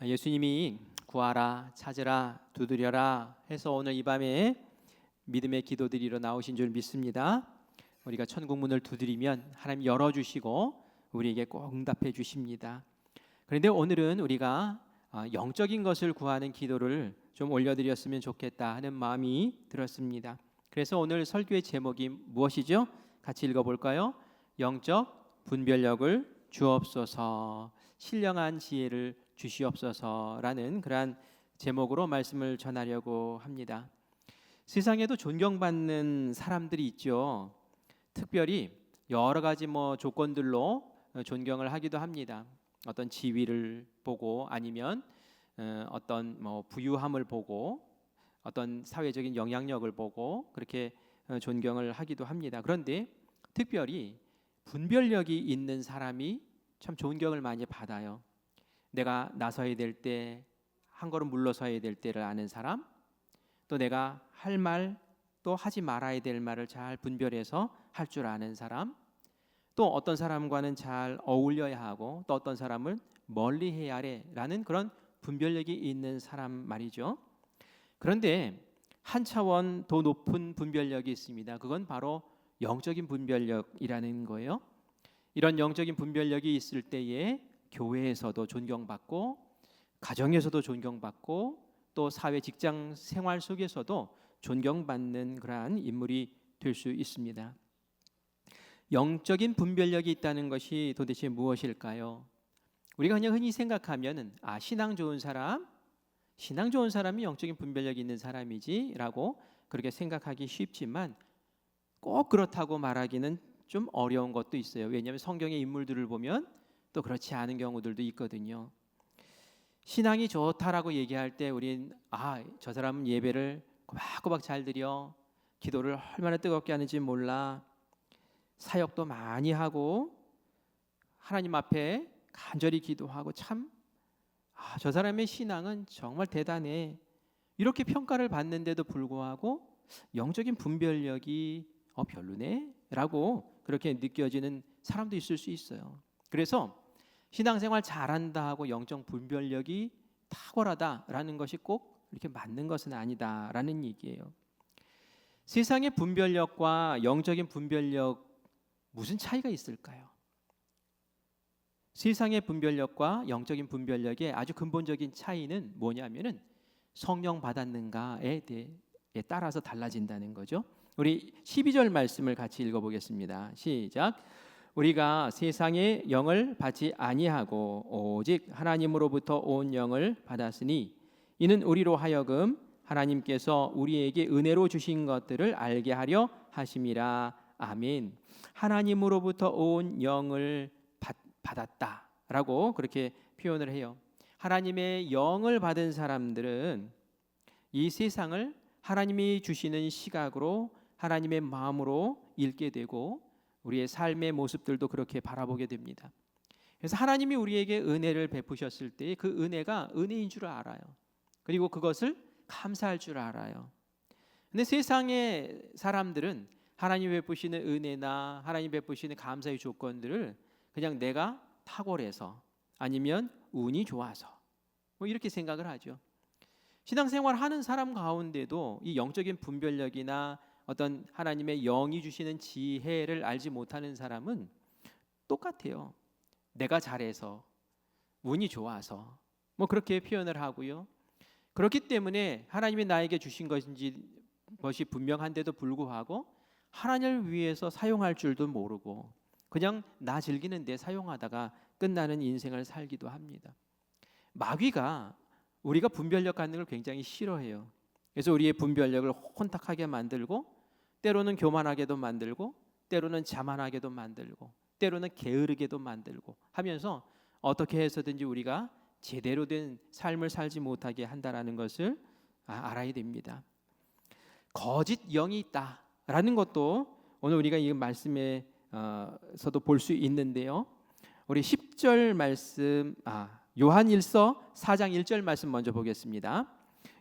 예수님이 구하라, 찾으라, 두드려라 해서 오늘 이 밤에 믿음의 기도드리러 나오신 줄 믿습니다. 우리가 천국 문을 두드리면 하나님 열어주시고 우리에게 꼭 응답해 주십니다. 그런데 오늘은 우리가 영적인 것을 구하는 기도를 좀 올려드렸으면 좋겠다 하는 마음이 들었습니다. 그래서 오늘 설교의 제목이 무엇이죠? 같이 읽어볼까요? 영적 분별력을 주옵소서, 신령한 지혜를 주시옵소서라는 그러한 제목으로 말씀을 전하려고 합니다. 세상에도 존경받는 사람들이 있죠. 특별히 여러 가지 조건들로 존경을 하기도 합니다. 어떤 지위를 보고 아니면 어떤 부유함을 보고 어떤 사회적인 영향력을 보고 그렇게 존경을 하기도 합니다. 그런데 특별히 분별력이 있는 사람이 참 존경을 많이 받아요. 내가 나서야 될 때, 한 걸음 물러서야 될 때를 아는 사람, 또 내가 할 말, 또 하지 말아야 될 말을 잘 분별해서 할 줄 아는 사람, 또 어떤 사람과는 잘 어울려야 하고 또 어떤 사람을 멀리 해야 하라는 그런 분별력이 있는 사람 말이죠. 그런데 한 차원 더 높은 분별력이 있습니다. 그건 바로 영적인 분별력이라는 거예요. 이런 영적인 분별력이 있을 때에 교회에서도 존경받고 가정에서도 존경받고 또 사회 직장 생활 속에서도 존경받는 그러한 인물이 될 수 있습니다. 영적인 분별력이 있다는 것이 도대체 무엇일까요? 우리가 그냥 흔히 생각하면은 신앙 좋은 사람이 영적인 분별력이 있는 사람이지라고 그렇게 생각하기 쉽지만 꼭 그렇다고 말하기는 좀 어려운 것도 있어요. 왜냐하면 성경의 인물들을 보면 또 그렇지 않은 경우들도 있거든요. 신앙이 좋다라고 얘기할 때 우린 저 사람은 예배를 꼬박꼬박 잘 드려, 기도를 얼마나 뜨겁게 하는지 몰라, 사역도 많이 하고 하나님 앞에 간절히 기도하고 참 저 사람의 신앙은 정말 대단해, 이렇게 평가를 받는데도 불구하고 영적인 분별력이 별로네 라고 그렇게 느껴지는 사람도 있을 수 있어요. 그래서 신앙생활 잘한다 하고 영적 분별력이 탁월하다라는 것이 꼭 이렇게 맞는 것은 아니다라는 얘기예요. 세상의 분별력과 영적인 분별력 무슨 차이가 있을까요? 세상의 분별력과 영적인 분별력의 아주 근본적인 차이는 뭐냐면은 성령 받았는가에 따라서 달라진다는 거죠. 우리 12절 말씀을 같이 읽어보겠습니다. 시작. 우리가 세상의 영을 받지 아니하고 오직 하나님으로부터 온 영을 받았으니 이는 우리로 하여금 하나님께서 우리에게 은혜로 주신 것들을 알게 하려 하심이라. 아멘. 하나님으로부터 온 영을 받았다라고 그렇게 표현을 해요. 하나님의 영을 받은 사람들은 이 세상을 하나님이 주시는 시각으로 하나님의 마음으로 읽게 되고 우리의 삶의 모습들도 그렇게 바라보게 됩니다. 그래서 하나님이 우리에게 은혜를 베푸셨을 때 그 은혜가 은혜인 줄 알아요. 그리고 그것을 감사할 줄 알아요. 근데 세상의 사람들은 하나님 베푸시는 은혜나 하나님 베푸시는 감사의 조건들을 그냥 내가 탁월해서 아니면 운이 좋아서 이렇게 생각을 하죠. 신앙생활 하는 사람 가운데도 이 영적인 분별력이나 어떤 하나님의 영이 주시는 지혜를 알지 못하는 사람은 똑같아요. 내가 잘해서, 운이 좋아서 그렇게 표현을 하고요. 그렇기 때문에 하나님이 나에게 주신 것이 분명한데도 불구하고 하나님을 위해서 사용할 줄도 모르고 그냥 나 즐기는 데 사용하다가 끝나는 인생을 살기도 합니다. 마귀가 우리가 분별력 갖는 걸 굉장히 싫어해요. 그래서 우리의 분별력을 혼탁하게 만들고 때로는 교만하게도 만들고 때로는 자만하게도 만들고 때로는 게으르게도 만들고 하면서 어떻게 해서든지 우리가 제대로 된 삶을 살지 못하게 한다라는 것을 알아야 됩니다. 거짓 영이 있다라는 것도 오늘 우리가 이 말씀에서도 볼 수 있는데요. 우리 10절 말씀 요한일서 4장 1절 말씀 먼저 보겠습니다.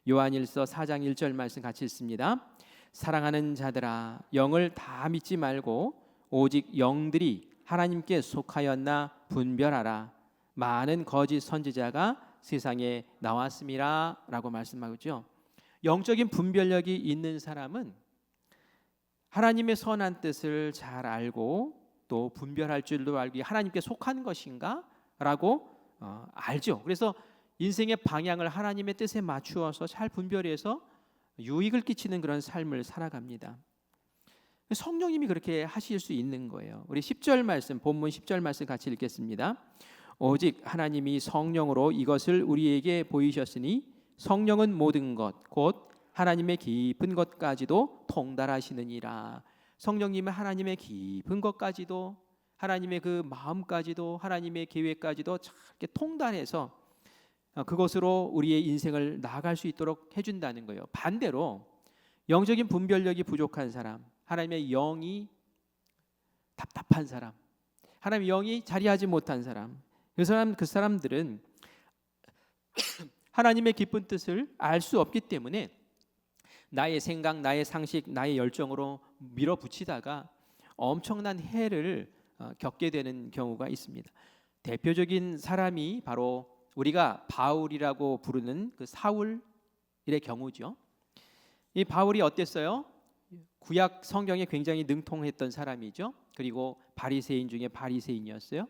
요한일서 4장 1절 말씀 같이 읽습니다. 사랑하는 자들아, 영을 다 믿지 말고 오직 영들이 하나님께 속하였나 분별하라. 많은 거짓 선지자가 세상에 나왔음이라라고 말씀하죠. 영적인 분별력이 있는 사람은 하나님의 선한 뜻을 잘 알고 또 분별할 줄도 알고 하나님께 속한 것인가라고 알죠. 그래서 인생의 방향을 하나님의 뜻에 맞추어서 잘 분별해서 유익을 끼치는 그런 삶을 살아갑니다. 성령님이 그렇게 하실 수 있는 거예요. 우리 10절 말씀, 본문 10절 말씀 같이 읽겠습니다. 오직 하나님이 성령으로 이것을 우리에게 보이셨으니 성령은 모든 것 곧 하나님의 깊은 것까지도 통달하시느니라. 성령님은 하나님의 깊은 것까지도, 하나님의 그 마음까지도, 하나님의 계획까지도 잘 이렇게 통달해서 그것으로 우리의 인생을 나아갈 수 있도록 해준다는 거예요. 반대로 영적인 분별력이 부족한 사람, 하나님의 영이 답답한 사람, 하나님의 영이 자리하지 못한 사람, 그 사람들은 하나님의 깊은 뜻을 알 수 없기 때문에 나의 생각, 나의 상식, 나의 열정으로 밀어붙이다가 엄청난 해를 겪게 되는 경우가 있습니다. 대표적인 사람이 바로 우리가 바울이라고 부르는 그 사울의 경우죠. 이 바울이 어땠어요? 구약 성경에 굉장히 능통했던 사람이죠. 그리고 바리새인 중에 바리새인이었어요.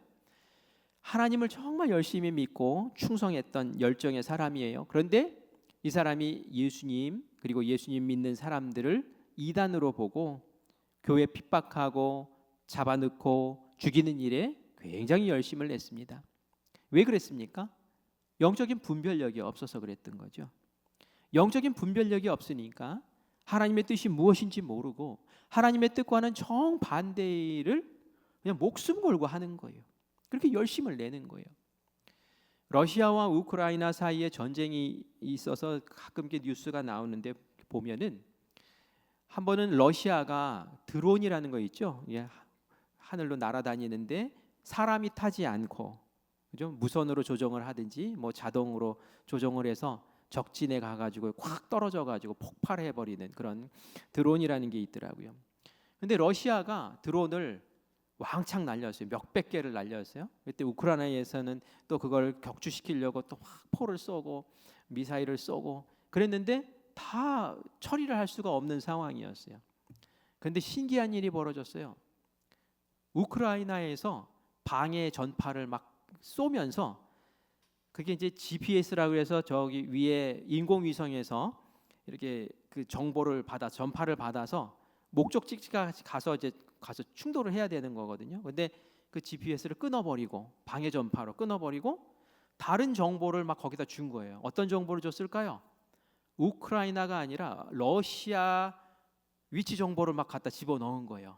하나님을 정말 열심히 믿고 충성했던 열정의 사람이에요. 그런데 이 사람이 예수님 그리고 예수님 믿는 사람들을 이단으로 보고 교회 핍박하고 잡아넣고 죽이는 일에 굉장히 열심을 냈습니다. 왜 그랬습니까? 영적인 분별력이 없어서 그랬던 거죠. 영적인 분별력이 없으니까 하나님의 뜻이 무엇인지 모르고 하나님의 뜻과는 정반대를 그냥 목숨 걸고 하는 거예요. 그렇게 열심을 내는 거예요. 러시아와 우크라이나 사이에 전쟁이 있어서 가끔 뉴스가 나오는데 보면은 한 번은 러시아가 드론이라는 거 있죠. 하늘로 날아다니는데 사람이 타지 않고, 그죠? 무선으로 조정을 하든지 뭐 자동으로 조정을 해서 적진에 가가지고 확 떨어져가지고 폭발해 버리는 그런 드론이라는 게 있더라고요. 근데 러시아가 드론을 왕창 날렸어요. 몇백 개를 날렸어요. 그때 우크라이나에서는 또 그걸 격추시키려고 또 확 포를 쏘고 미사일을 쏘고 그랬는데 다 처리를 할 수가 없는 상황이었어요. 그런데 신기한 일이 벌어졌어요. 우크라이나에서 방해 전파를 막 쏘면서 그게 이제 GPS라고 해서 저기 위에 인공위성에서 이렇게 그 정보를 받아 전파를 받아서 목적지까지 가서 충돌을 해야 되는 거거든요. 근데 그 GPS를 끊어버리고 방해 전파로 끊어버리고 다른 정보를 막 거기다 준 거예요. 어떤 정보를 줬을까요? 우크라이나가 아니라 러시아 위치 정보를 막 갖다 집어넣은 거예요.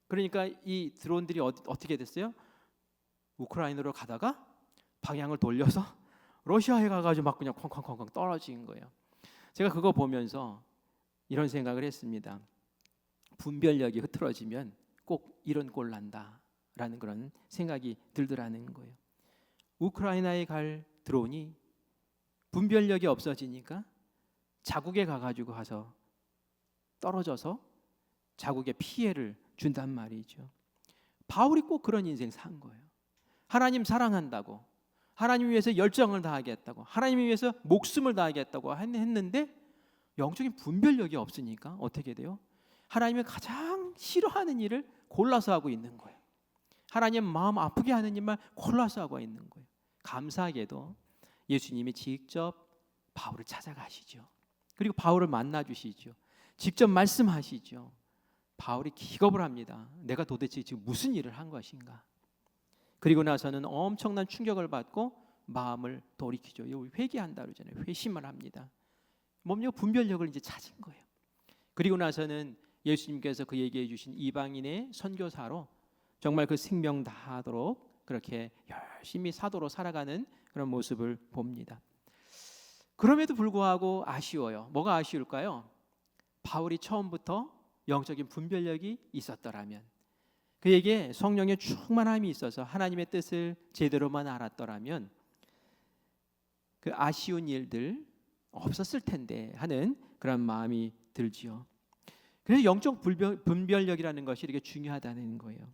그러니까 이 드론들이 어떻게 됐어요? 우크라이나로 가다가 방향을 돌려서 러시아에 가가지고 막 그냥 쾅쾅쾅쾅 떨어진 거예요. 제가 그거 보면서 이런 생각을 했습니다. 분별력이 흐트러지면 꼭 이런 꼴 난다라는 그런 생각이 들더라는 거예요. 우크라이나에 갈 드론이 분별력이 없어지니까 자국에 가서 떨어져서 자국에 피해를 준단 말이죠. 바울이 꼭 그런 인생 산 거예요. 하나님 사랑한다고, 하나님 위해서 열정을 다하겠다고, 하나님 위해서 목숨을 다하겠다고 했는데 영적인 분별력이 없으니까 어떻게 돼요? 하나님이 가장 싫어하는 일을 골라서 하고 있는 거예요. 하나님 마음 아프게 하는 일만 골라서 하고 있는 거예요. 감사하게도 예수님이 직접 바울을 찾아가시죠. 그리고 바울을 만나 주시죠. 직접 말씀하시죠. 바울이 기겁을 합니다. 내가 도대체 지금 무슨 일을 한 것인가? 그리고 나서는 엄청난 충격을 받고 마음을 돌이키죠. 회개한다 그러잖아요. 회심을 합니다. 몸요 분별력을 이제 찾은 거예요. 그리고 나서는 예수님께서 그 얘기해 주신 이방인의 선교사로 정말 그 생명 다하도록 그렇게 열심히 사도로 살아가는 그런 모습을 봅니다. 그럼에도 불구하고 아쉬워요. 뭐가 아쉬울까요? 바울이 처음부터 영적인 분별력이 있었더라면, 그에게 성령의 충만함이 있어서 하나님의 뜻을 제대로만 알았더라면 그 아쉬운 일들 없었을 텐데 하는 그런 마음이 들지요. 그래서 영적 분별력이라는 것이 이렇게 중요하다는 거예요.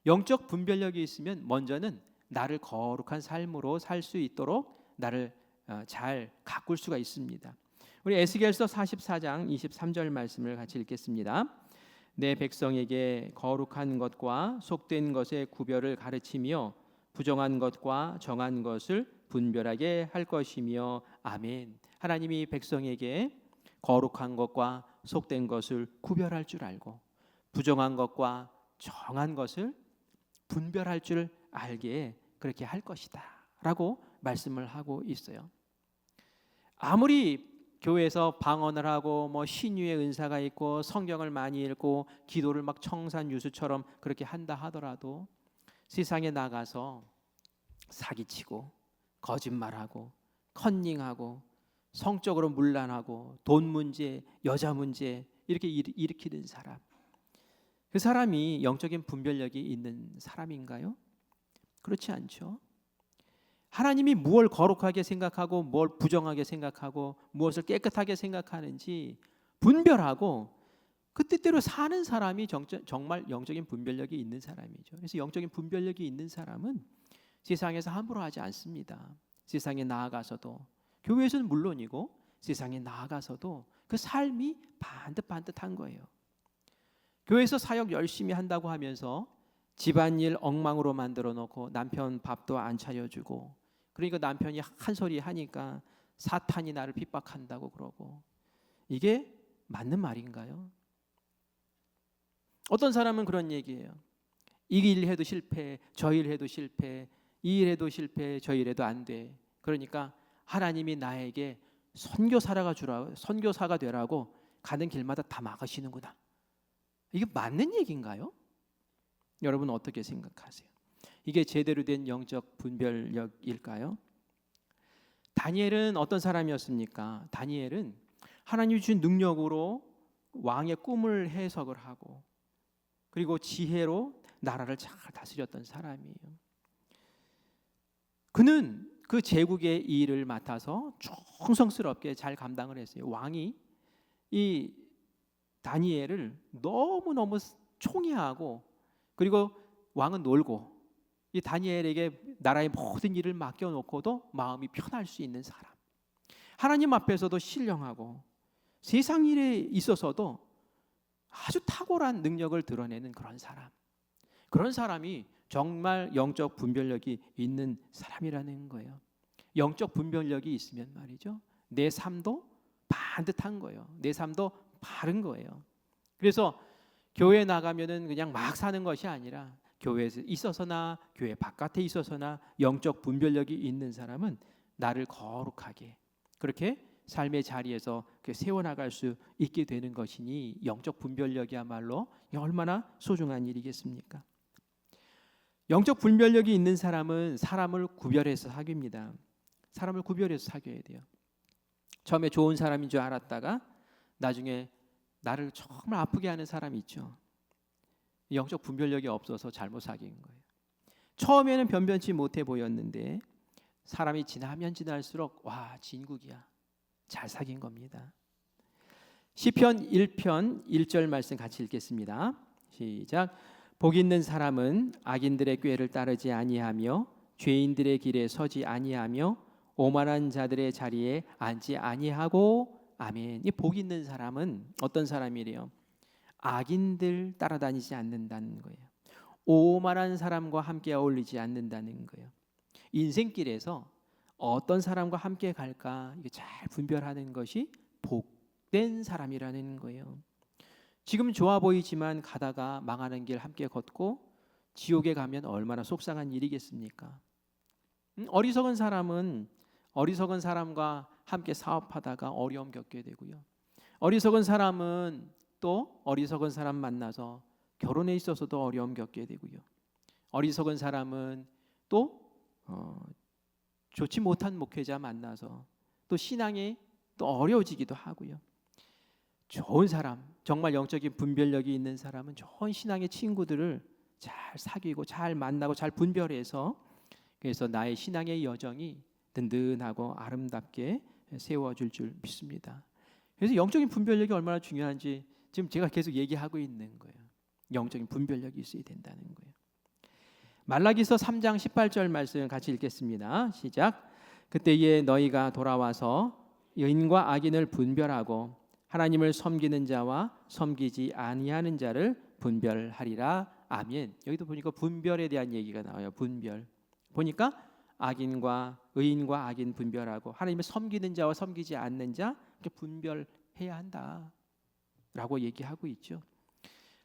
영적 분별력이 있으면 먼저는 나를 거룩한 삶으로 살 수 있도록 나를 잘 가꿀 수가 있습니다. 우리 에스겔서 44장 23절 말씀을 같이 읽겠습니다. 내 백성에게 거룩한 것과 속된 것의 구별을 가르치며 부정한 것과 정한 것을 분별하게 할 것이며 아멘. 하나님이 백성에게 거룩한 것과 속된 것을 구별할 줄 알고 부정한 것과 정한 것을 분별할 줄 알게 그렇게 할 것이다 라고 말씀을 하고 있어요. 아무리 교회에서 방언을 하고 신유의 은사가 있고 성경을 많이 읽고 기도를 막 청산유수처럼 그렇게 한다 하더라도 세상에 나가서 사기치고 거짓말하고 컨닝하고 성적으로 문란하고 돈 문제, 여자 문제 이렇게 일으키는 사람, 그 사람이 영적인 분별력이 있는 사람인가요? 그렇지 않죠. 하나님이 무엇을 거룩하게 생각하고 뭘 부정하게 생각하고 무엇을 깨끗하게 생각하는지 분별하고 그 뜻대로 사는 사람이 정말 영적인 분별력이 있는 사람이죠. 그래서 영적인 분별력이 있는 사람은 세상에서 함부로 하지 않습니다. 세상에 나아가서도, 교회에서는 물론이고 세상에 나아가서도 그 삶이 반듯반듯한 거예요. 교회에서 사역 열심히 한다고 하면서 집안일 엉망으로 만들어 놓고 남편 밥도 안 차려주고, 그러니까 남편이 한 소리 하니까 사탄이 나를 핍박한다고 그러고, 이게 맞는 말인가요? 어떤 사람은 그런 얘기예요. 이 일 해도 실패, 저 일 해도 실패, 이 일 해도 실패, 저 일 해도 안 돼. 그러니까 하나님이 나에게 선교사가 되라고 가는 길마다 다 막으시는구나. 이게 맞는 얘기인가요? 여러분 어떻게 생각하세요? 이게 제대로 된 영적 분별력일까요? 다니엘은 어떤 사람이었습니까? 다니엘은 하나님이 주신 능력으로 왕의 꿈을 해석을 하고 그리고 지혜로 나라를 잘 다스렸던 사람이에요. 그는 그 제국의 일을 맡아서 충성스럽게 잘 감당을 했어요. 왕이 이 다니엘을 너무너무 총애하고, 그리고 왕은 놀고 이 다니엘에게 나라의 모든 일을 맡겨놓고도 마음이 편할 수 있는 사람, 하나님 앞에서도 신령하고 세상 일에 있어서도 아주 탁월한 능력을 드러내는 그런 사람, 그런 사람이 정말 영적 분별력이 있는 사람이라는 거예요. 영적 분별력이 있으면 말이죠, 내 삶도 반듯한 거예요. 내 삶도 바른 거예요. 그래서 교회에 나가면은 그냥 막 사는 것이 아니라 교회에 있어서나 교회 바깥에 있어서나 영적 분별력이 있는 사람은 나를 거룩하게 그렇게 삶의 자리에서 세워나갈 수 있게 되는 것이니 영적 분별력이야말로 얼마나 소중한 일이겠습니까? 영적 분별력이 있는 사람은 사람을 구별해서 사귀입니다. 사람을 구별해서 사귀어야 돼요. 처음에 좋은 사람인 줄 알았다가 나중에 나를 정말 아프게 하는 사람이 있죠. 영적 분별력이 없어서 잘못 사귄 거예요. 처음에는 변변치 못해 보였는데 사람이 지나면 지날수록 와, 진국이야. 잘 사귄 겁니다. 시편 1편 1절 말씀 같이 읽겠습니다. 시작. 복 있는 사람은 악인들의 꾀를 따르지 아니하며 죄인들의 길에 서지 아니하며 오만한 자들의 자리에 앉지 아니하고 아멘. 이 복 있는 사람은 어떤 사람이래요? 악인들 따라다니지 않는다는 거예요. 오만한 사람과 함께 어울리지 않는다는 거예요. 인생길에서 어떤 사람과 함께 갈까 이게 잘 분별하는 것이 복된 사람이라는 거예요. 지금 좋아 보이지만 가다가 망하는 길 함께 걷고 지옥에 가면 얼마나 속상한 일이겠습니까? 어리석은 사람은 어리석은 사람과 함께 사업하다가 어려움 겪게 되고요. 어리석은 사람은 또 어리석은 사람 만나서 결혼에 있어서도 어려움 겪게 되고요. 어리석은 사람은 또 좋지 못한 목회자 만나서 또 신앙이 또 어려워지기도 하고요. 좋은 사람, 정말 영적인 분별력이 있는 사람은 좋은 신앙의 친구들을 잘 사귀고 잘 만나고 잘 분별해서, 그래서 나의 신앙의 여정이 든든하고 아름답게 세워질 줄 믿습니다. 그래서 영적인 분별력이 얼마나 중요한지 지금 제가 계속 얘기하고 있는 거예요. 영적인 분별력이 있어야 된다는 거예요. 말라기서 3장 18절 말씀 같이 읽겠습니다. 시작. 그때에 너희가 돌아와서 의인과 악인을 분별하고 하나님을 섬기는 자와 섬기지 아니하는 자를 분별하리라. 아멘. 여기도 보니까 분별에 대한 얘기가 나와요. 분별. 보니까 악인과 의인과 악인 분별하고 하나님을 섬기는 자와 섬기지 않는 자 이렇게 분별해야 한다라고 얘기하고 있죠.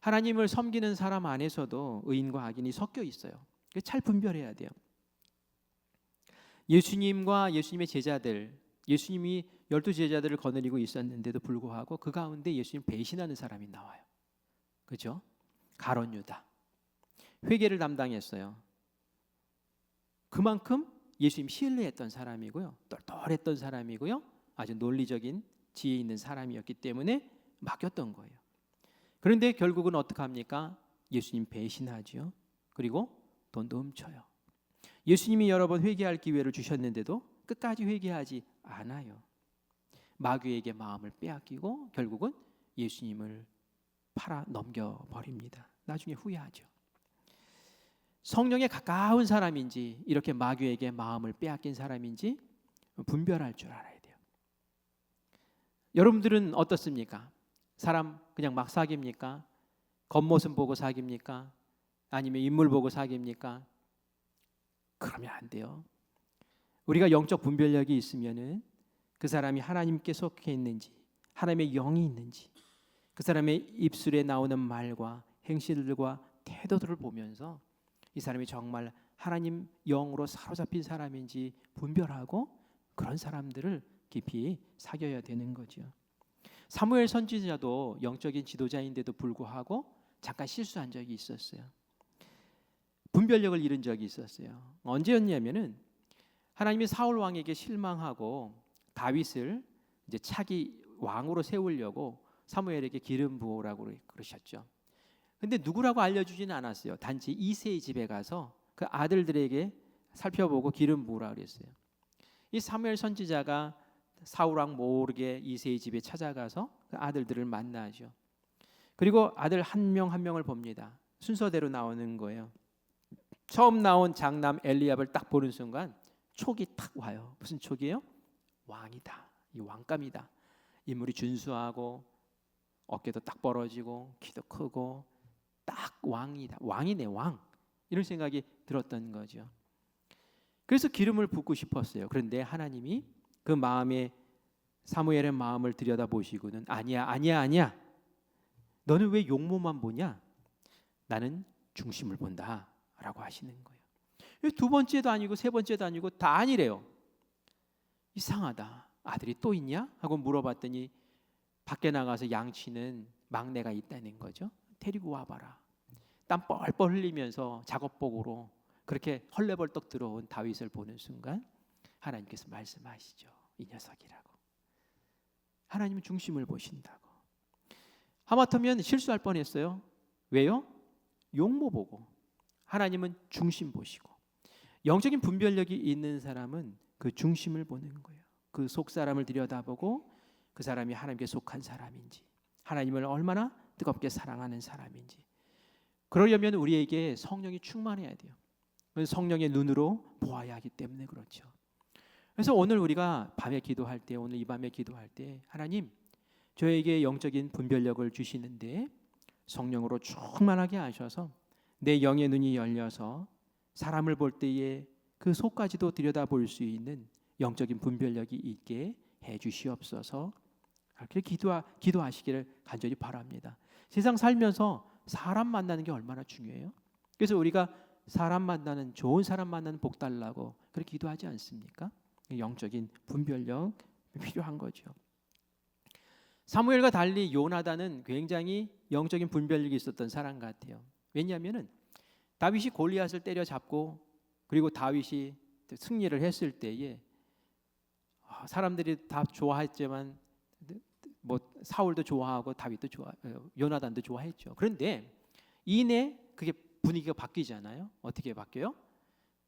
하나님을 섬기는 사람 안에서도 의인과 악인이 섞여 있어요. 잘 분별해야 돼요. 예수님과 예수님의 제자들, 예수님이 12제자들을 거느리고 있었는데도 불구하고 그 가운데 예수님 배신하는 사람이 나와요. 그렇죠? 가룟 유다. 회개를 담당했어요. 그만큼 예수님 신뢰했던 사람이고요. 똘똘했던 사람이고요. 아주 논리적인 지혜 있는 사람이었기 때문에 맡겼던 거예요. 그런데 결국은 어떻게 합니까? 예수님 배신하죠. 그리고 돈도 훔쳐요. 예수님이 여러 번 회개할 기회를 주셨는데도 끝까지 회개하지 않아요. 마귀에게 마음을 빼앗기고 결국은 예수님을 팔아 넘겨버립니다. 나중에 후회하죠. 성령에 가까운 사람인지 이렇게 마귀에게 마음을 빼앗긴 사람인지 분별할 줄 알아야 돼요. 여러분들은 어떻습니까? 사람 그냥 막 사깁니까? 겉모습 보고 사깁니까? 아니면 인물 보고 사깁니까? 그러면 안 돼요. 우리가 영적 분별력이 있으면은 그 사람이 하나님께 속해 있는지, 하나님의 영이 있는지, 그 사람의 입술에 나오는 말과 행실들과 태도들을 보면서 이 사람이 정말 하나님 영으로 사로잡힌 사람인지 분별하고 그런 사람들을 깊이 사귀어야 되는 거죠. 사무엘 선지자도 영적인 지도자인데도 불구하고 잠깐 실수한 적이 있었어요. 분별력을 잃은 적이 있었어요. 언제였냐면은 하나님이 사울 왕에게 실망하고 다윗을 이제 차기 왕으로 세우려고 사무엘에게 기름 부으라고 그러셨죠. 근데 누구라고 알려주지는 않았어요. 단지 이새의 집에 가서 그 아들들에게 살펴보고 기름 부으라 그랬어요. 이 사무엘 선지자가 사울 왕 모르게 이새의 집에 찾아가서 그 아들들을 만나죠. 그리고 아들 한 명 한 명을 봅니다. 순서대로 나오는 거예요. 처음 나온 장남 엘리압을 딱 보는 순간 촉이 탁 와요. 무슨 촉이에요? 왕이다. 이 왕감이다. 인물이 준수하고 어깨도 딱 벌어지고 키도 크고 딱 왕이다. 왕이네 왕. 이런 생각이 들었던 거죠. 그래서 기름을 붓고 싶었어요. 그런데 하나님이 그 마음에 사무엘의 마음을 들여다보시고는 아니야. 너는 왜 용모만 보냐? 나는 중심을 본다 라고 하시는 거예요. 두 번째도 아니고 세 번째도 아니고 다 아니래요. 이상하다. 아들이 또 있냐? 하고 물어봤더니 밖에 나가서 양치는 막내가 있다는 거죠. 데리고 와봐라. 땀 뻘뻘 흘리면서 작업복으로 그렇게 헐레벌떡 들어온 다윗을 보는 순간 하나님께서 말씀하시죠. 이 녀석이라고. 하나님은 중심을 보신다고. 하마터면 실수할 뻔했어요. 왜요? 용모 보고. 하나님은 중심 보시고. 영적인 분별력이 있는 사람은 그 중심을 보는 거예요. 그 속 사람을 들여다보고 그 사람이 하나님께 속한 사람인지, 하나님을 얼마나 뜨겁게 사랑하는 사람인지. 그러려면 우리에게 성령이 충만해야 돼요. 성령의 눈으로 보아야 하기 때문에 그렇죠. 그래서 오늘 우리가 밤에 기도할 때, 오늘 이 밤에 기도할 때 하나님 저에게 영적인 분별력을 주시는데 성령으로 충만하게 하셔서 내 영의 눈이 열려서 사람을 볼 때에 그 속까지도 들여다볼 수 있는 영적인 분별력이 있게 해 주시옵소서. 그렇게 기도하시기를 간절히 바랍니다. 세상 살면서 사람 만나는 게 얼마나 중요해요. 그래서 우리가 사람 만나는, 좋은 사람 만나는 복 달라고 그렇게 기도하지 않습니까? 영적인 분별력 필요한 거죠. 사무엘과 달리 요나단은 굉장히 영적인 분별력이 있었던 사람 같아요. 왜냐하면은 다윗이 골리앗을 때려잡고 그리고 다윗이 승리를 했을 때에 사람들이 다 좋아했지만 뭐 사울도 좋아하고 다윗도 요나단도 좋아했죠. 그런데 이내 그게 분위기가 바뀌잖아요. 어떻게 바뀌어요?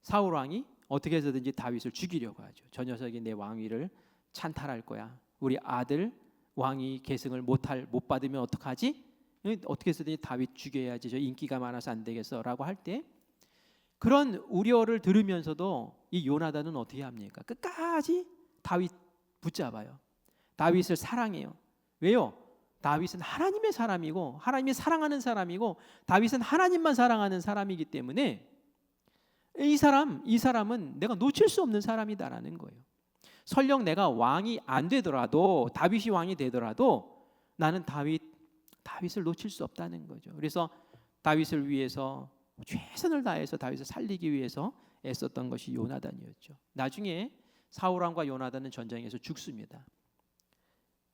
사울 왕이 어떻게 해서든지 다윗을 죽이려고 하죠. 저 녀석이 내 왕위를 찬탈할 거야. 우리 아들 왕위 계승을 못 받으면 어떡하지? 어떻게 해서든지 다윗 죽여야지. 저 인기가 많아서 안 되겠어라고 할 때 그런 우려를 들으면서도 이 요나단은 어떻게 합니까? 끝까지 다윗 붙잡아요. 다윗을 사랑해요. 왜요? 다윗은 하나님의 사람이고 하나님이 사랑하는 사람이고 다윗은 하나님만 사랑하는 사람이기 때문에 이 사람은 내가 놓칠 수 없는 사람이다라는 거예요. 설령 내가 왕이 안 되더라도 다윗이 왕이 되더라도 나는 다윗을 놓칠 수 없다는 거죠. 그래서 다윗을 위해서 최선을 다해서 다윗을 살리기 위해서 애썼던 것이 요나단이었죠. 나중에 사울왕과 요나단은 전쟁에서 죽습니다.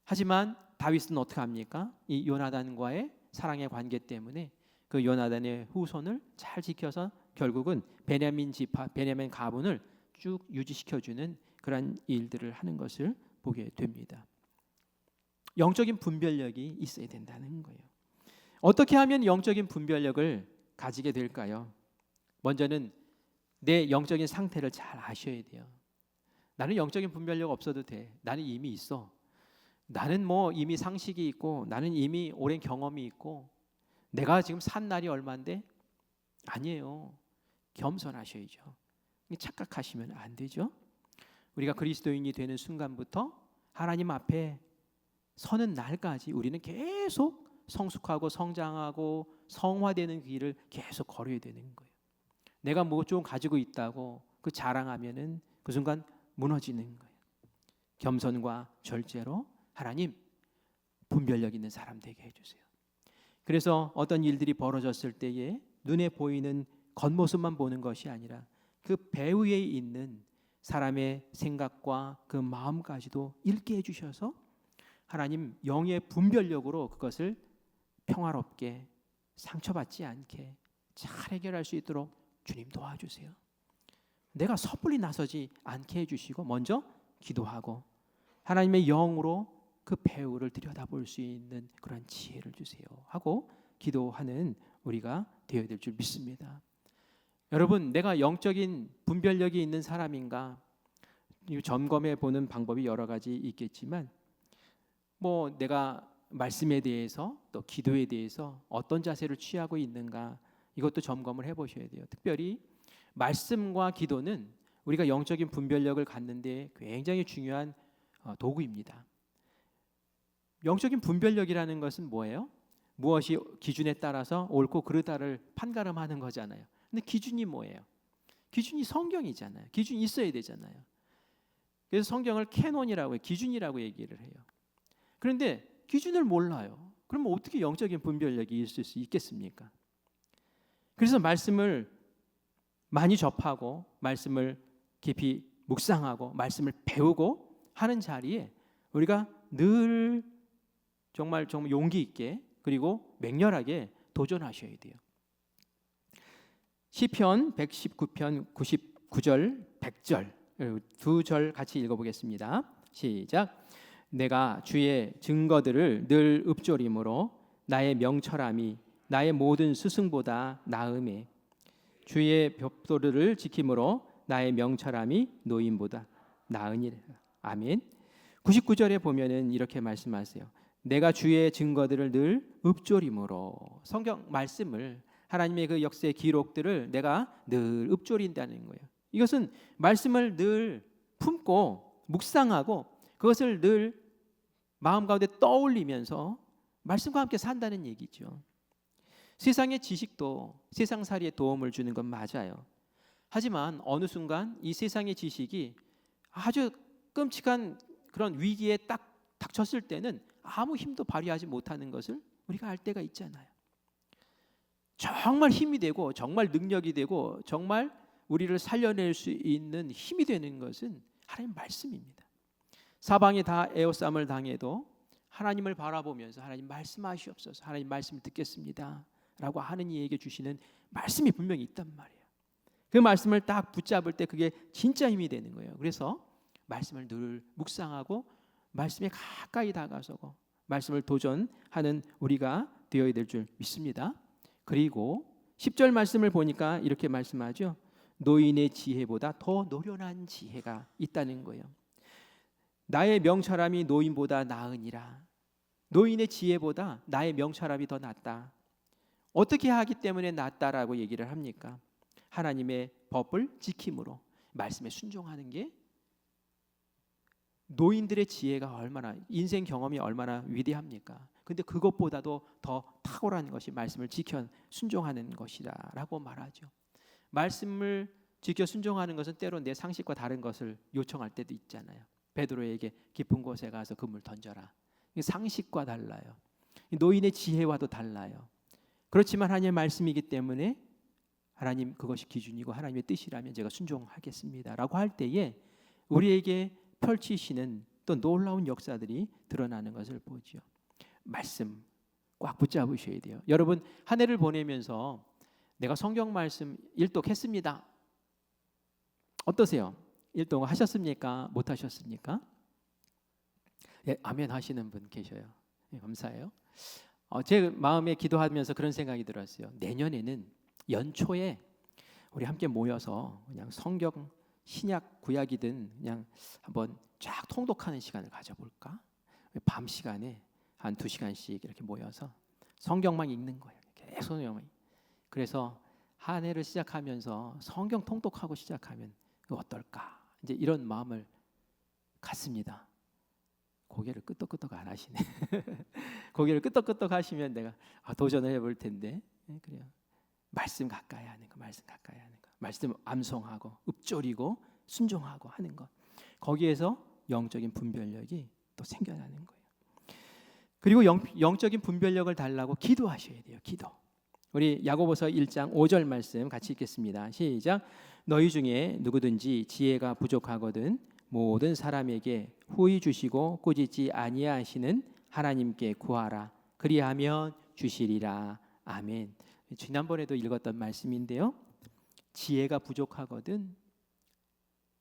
하지만 다윗은 어떻게 합니까? 이 요나단과의 사랑의 관계 때문에 그 요나단의 후손을 잘 지켜서 결국은 베냐민 지파, 베냐민 가문을 쭉 유지시켜주는 그런 일들을 하는 것을 보게 됩니다. 영적인 분별력이 있어야 된다는 거예요. 어떻게 하면 영적인 분별력을 가지게 될까요? 먼저는 내 영적인 상태를 잘 아셔야 돼요. 나는 영적인 분별력 없어도 돼. 나는 이미 있어. 나는 뭐 이미 상식이 있고 나는 이미 오랜 경험이 있고 내가 지금 산 날이 얼마인데? 아니에요. 겸손하셔야죠. 착각하시면 안 되죠. 우리가 그리스도인이 되는 순간부터 하나님 앞에 서는 날까지 우리는 계속 성숙하고 성장하고 성화되는 길을 계속 걸어야 되는 거예요. 내가 뭐 좀 가지고 있다고 그 자랑하면은 그 순간 무너지는 거예요. 겸손과 절제로 하나님 분별력 있는 사람 되게 해주세요. 그래서 어떤 일들이 벌어졌을 때에 눈에 보이는 겉모습만 보는 것이 아니라 그 배후에 있는 사람의 생각과 그 마음까지도 읽게 해주셔서 하나님 영의 분별력으로 그것을 평화롭게 상처받지 않게 잘 해결할 수 있도록 주님 도와주세요. 내가 섣불리 나서지 않게 해주시고 먼저 기도하고 하나님의 영으로 그 배후를 들여다볼 수 있는 그런 지혜를 주세요 하고 기도하는 우리가 되어야 될 줄 믿습니다. 여러분, 내가 영적인 분별력이 있는 사람인가 점검해 보는 방법이 여러 가지 있겠지만 뭐 내가 말씀에 대해서 또 기도에 대해서 어떤 자세를 취하고 있는가 이것도 점검을 해보셔야 돼요. 특별히 말씀과 기도는 우리가 영적인 분별력을 갖는 데 굉장히 중요한 도구입니다. 영적인 분별력이라는 것은 뭐예요? 무엇이 기준에 따라서 옳고 그르다를 판가름하는 거잖아요. 근데 기준이 뭐예요? 기준이 성경이잖아요. 기준이 있어야 되잖아요. 그래서 성경을 캐논이라고 해요. 기준이라고 얘기를 해요. 그런데 기준을 몰라요. 그러면 어떻게 영적인 분별력이 있을 수 있겠습니까? 그래서 말씀을 많이 접하고 말씀을 깊이 묵상하고 말씀을 배우고 하는 자리에 우리가 늘 정말 용기 있게 그리고 맹렬하게 도전하셔야 돼요. 시편 119편 99절 100절 두 절 같이 읽어보겠습니다. 시작. 내가 주의 증거들을 늘 읊조림으로 나의 명철함이 나의 모든 스승보다 나음에 주의 법도를 지킴으로 나의 명철함이 노인보다 나으니라. 아멘. 99절에 보면은 이렇게 말씀하세요. 내가 주의 증거들을 늘 읊조림으로 성경 말씀을 하나님의 그 역사의 기록들을 내가 늘 읊조린다는 거예요. 이것은 말씀을 늘 품고 묵상하고 그것을 늘 마음 가운데 떠올리면서 말씀과 함께 산다는 얘기죠. 세상의 지식도 세상살이에 도움을 주는 건 맞아요. 하지만 어느 순간 이 세상의 지식이 아주 끔찍한 그런 위기에 딱 닥쳤을 때는 아무 힘도 발휘하지 못하는 것을 우리가 알 때가 있잖아요. 정말 힘이 되고 정말 능력이 되고 정말 우리를 살려낼 수 있는 힘이 되는 것은 하나님 말씀입니다. 사방이 다 에워싸움을 당해도 하나님을 바라보면서 하나님 말씀하시옵소서, 하나님 말씀을 듣겠습니다 라고 하는 이에게 주시는 말씀이 분명히 있단 말이에요. 그 말씀을 딱 붙잡을 때 그게 진짜 힘이 되는 거예요. 그래서 말씀을 늘 묵상하고 말씀에 가까이 다가서고 말씀을 도전하는 우리가 되어야 될 줄 믿습니다. 그리고 10절 말씀을 보니까 이렇게 말씀하죠. 노인의 지혜보다 더 노련한 지혜가 있다는 거예요. 나의 명철함이 노인보다 나으니라. 노인의 지혜보다 나의 명철함이 더 낫다. 어떻게 하기 때문에 낫다라고 얘기를 합니까? 하나님의 법을 지킴으로 말씀에 순종하는 게 노인들의 지혜가 얼마나, 인생 경험이 얼마나 위대합니까? 근데 그것보다도 더 탁월한 것이 말씀을 지켜 순종하는 것이다라고 말하죠. 말씀을 지켜 순종하는 것은 때로 내 상식과 다른 것을 요청할 때도 있잖아요. 베드로에게 깊은 곳에 가서 그물 던져라. 상식과 달라요. 노인의 지혜와도 달라요. 그렇지만 하나님의 말씀이기 때문에 하나님 그것이 기준이고 하나님의 뜻이라면 제가 순종하겠습니다라고 할 때에 우리에게 펼치시는 또 놀라운 역사들이 드러나는 것을 보죠. 말씀 꽉 붙잡으셔야 돼요. 여러분 한 해를 보내면서 내가 성경 말씀 일독했습니다. 어떠세요? 일독 하셨습니까? 못 하셨습니까? 예, 아멘 하시는 분 계셔요. 예, 감사해요. 제 마음에 기도하면서 그런 생각이 들었어요. 내년에는 연초에 우리 함께 모여서 그냥 성경 신약 구약이든 그냥 한번 쫙 통독하는 시간을 가져볼까? 밤 시간에 한 2시간씩 이렇게 모여서 성경만 읽는 거예요. 계속 성경만. 그래서 한 해를 시작하면서 성경 통독하고 시작하면 어떨까? 이제 이런 마음을 갖습니다. 고개를 끄덕끄덕 안 하시네. 고개를 끄덕끄덕 하시면 내가 도전을 해볼 텐데. 그래요. 말씀 가까이 하는 거, 말씀 가까이 하는 거, 말씀 암송하고 읊조리고 순종하고 하는 것. 거기에서 영적인 분별력이 또 생겨나는 거예요. 그리고 영적인 분별력을 달라고 기도하셔야 돼요. 기도. 우리 야고보서 1장 5절 말씀 같이 읽겠습니다. 시작. 너희 중에 누구든지 지혜가 부족하거든 모든 사람에게 후히 주시고 꾸짖지 아니하시는 하나님께 구하라. 그리하면 주시리라. 아멘. 지난번에도 읽었던 말씀인데요. 지혜가 부족하거든.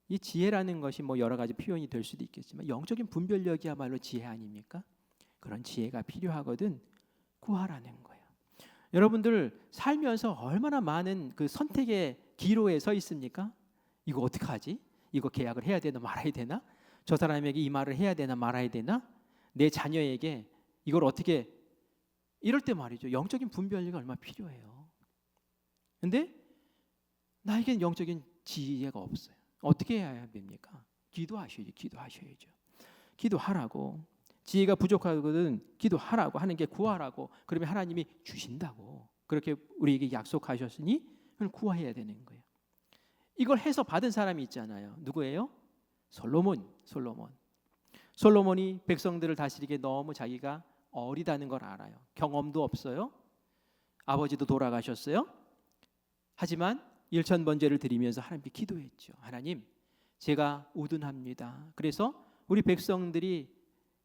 이 지혜라는 것이 뭐 여러 가지 표현이 될 수도 있겠지만 영적인 분별력이야말로 지혜 아닙니까? 그런 지혜가 필요하거든 구하라는 거예요. 여러분들 살면서 얼마나 많은 그 선택의 기로에 서 있습니까? 이거 어떻게 하지? 이거 계약을 해야 되나 말아야 되나? 저 사람에게 이 말을 해야 되나 말아야 되나? 내 자녀에게 이걸 어떻게, 이럴 때 말이죠. 영적인 분별력이 얼마나 필요해요. 근데 나에겐 영적인 지혜가 없어요. 어떻게 해야 됩니까? 기도하셔야죠. 기도하셔야죠. 기도하라고. 지혜가 부족하거든 기도하라고 하는 게 구하라고. 그러면 하나님이 주신다고. 그렇게 우리에게 약속하셨으니 그걸 구해야 되는 거예요. 이걸 해서 받은 사람이 있잖아요. 누구예요? 솔로몬이 백성들을 다스리기에 너무 자기가 어리다는 걸 알아요. 경험도 없어요. 아버지도 돌아가셨어요. 하지만 일천번제를 드리면서 하나님께 기도했죠. 하나님, 제가 우둔합니다. 그래서 우리 백성들이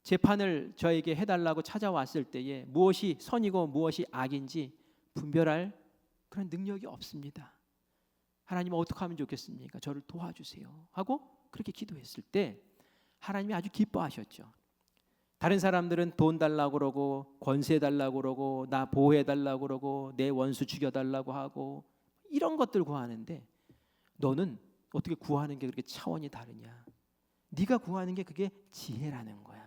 재판을 저에게 해달라고 찾아왔을 때에 무엇이 선이고 무엇이 악인지 분별할 그런 능력이 없습니다. 하나님 어떻게 하면 좋겠습니까? 저를 도와주세요 하고 그렇게 기도했을 때 하나님이 아주 기뻐하셨죠. 다른 사람들은 돈 달라고 그러고 권세 달라고 그러고 나 보호해 달라고 그러고 내 원수 죽여 달라고 하고 이런 것들 구하는데 너는 어떻게 구하는 게 그렇게 차원이 다르냐? 네가 구하는 게 그게 지혜라는 거야.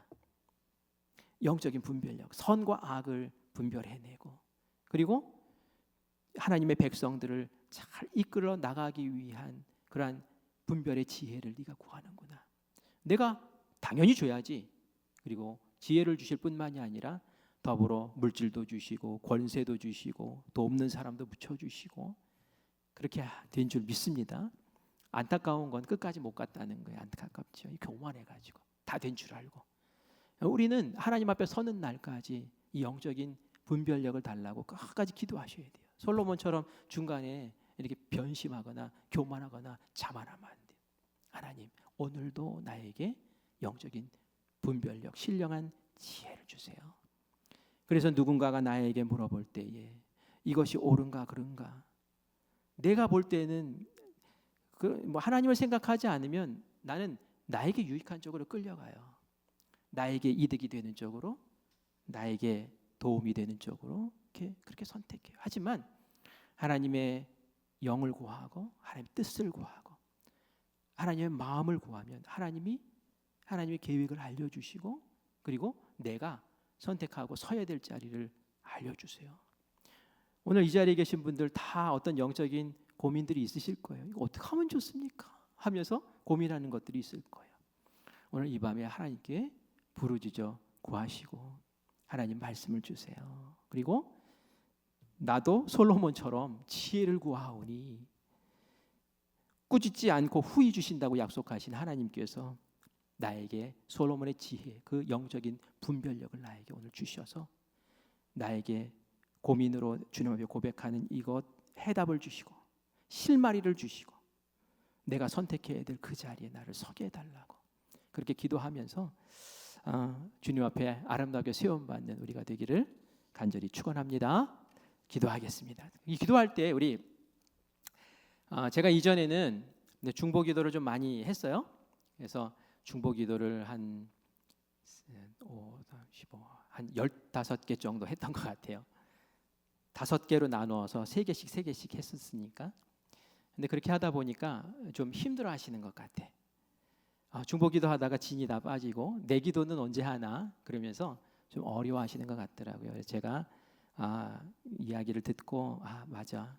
영적인 분별력, 선과 악을 분별해내고 그리고 하나님의 백성들을 잘 이끌어 나가기 위한 그러한 분별의 지혜를 네가 구하는구나. 내가 당연히 줘야지. 그리고 지혜를 주실 뿐만이 아니라 더불어 물질도 주시고 권세도 주시고 또 없는 사람도 붙여주시고 그렇게 된 줄 믿습니다. 안타까운 건 끝까지 못 갔다는 거예요. 안타깝죠. 교만해가지고 다 된 줄 알고. 우리는 하나님 앞에 서는 날까지 이 영적인 분별력을 달라고 끝까지 기도하셔야 돼요. 솔로몬처럼 중간에 이렇게 변심하거나 교만하거나 자만하면 안 돼요. 하나님, 오늘도 나에게 영적인 분별력, 신령한 지혜를 주세요. 그래서 누군가가 나에게 물어볼 때에 이것이 옳은가 그른가, 내가 볼 때는 뭐 하나님을 생각하지 않으면 나는 나에게 유익한 쪽으로 끌려가요. 나에게 이득이 되는 쪽으로, 나에게 도움이 되는 쪽으로 그렇게 선택해요. 하지만 하나님의 영을 구하고 하나님의 뜻을 구하고 하나님의 마음을 구하면 하나님의 계획을 알려주시고 그리고 내가 선택하고 서야 될 자리를 알려주세요. 오늘 이 자리에 계신 분들 다 어떤 영적인 고민들이 있으실 거예요. 이거 어떻게 하면 좋습니까? 하면서 고민하는 것들이 있을 거예요. 오늘 이 밤에 하나님께 부르짖어 구하시고 하나님 말씀을 주세요. 그리고 나도 솔로몬처럼 지혜를 구하오니, 꾸짖지 않고 후히 주신다고 약속하신 하나님께서 나에게 솔로몬의 지혜, 그 영적인 분별력을 나에게 오늘 주셔서 나에게 고민으로 주님 앞에 고백하는 이것 해답을 주시고 실마리를 주시고 내가 선택해야 될 그 자리에 나를 서게 해달라고 그렇게 기도하면서 주님 앞에 아름답게 세움받는 우리가 되기를 간절히 축원합니다. 기도하겠습니다. 이 기도할 때 우리 제가 이전에는 중보기도를 좀 많이 했어요. 그래서 중보기도를 한 15개 정도 했던 것 같아요. 5개로 나누어서 3개씩 했었으니까. 근데 그렇게 하다 보니까 좀 힘들어 하시는 것 같아. 중보기도 하다가 진이 다 빠지고 내 기도는 언제 하나 그러면서 좀 어려워하시는 것 같더라고요. 그래서 제가 이야기를 듣고 맞아,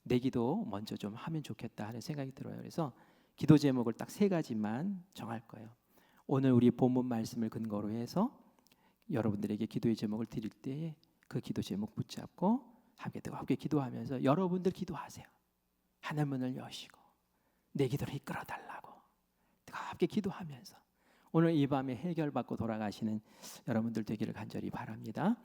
내 기도 먼저 좀 하면 좋겠다 하는 생각이 들어요. 그래서 기도 제목을 딱 3가지만 정할 거예요. 오늘 우리 본문 말씀을 근거로 해서 여러분들에게 기도의 제목을 드릴 때 그 기도 제목 붙잡고 함께 뜨겁게 기도하면서 여러분들 기도하세요. 하늘문을 여시고 내 기도를 이끌어 달라고 뜨겁게 기도하면서 오늘 이 밤에 해결받고 돌아가시는 여러분들 되기를 간절히 바랍니다.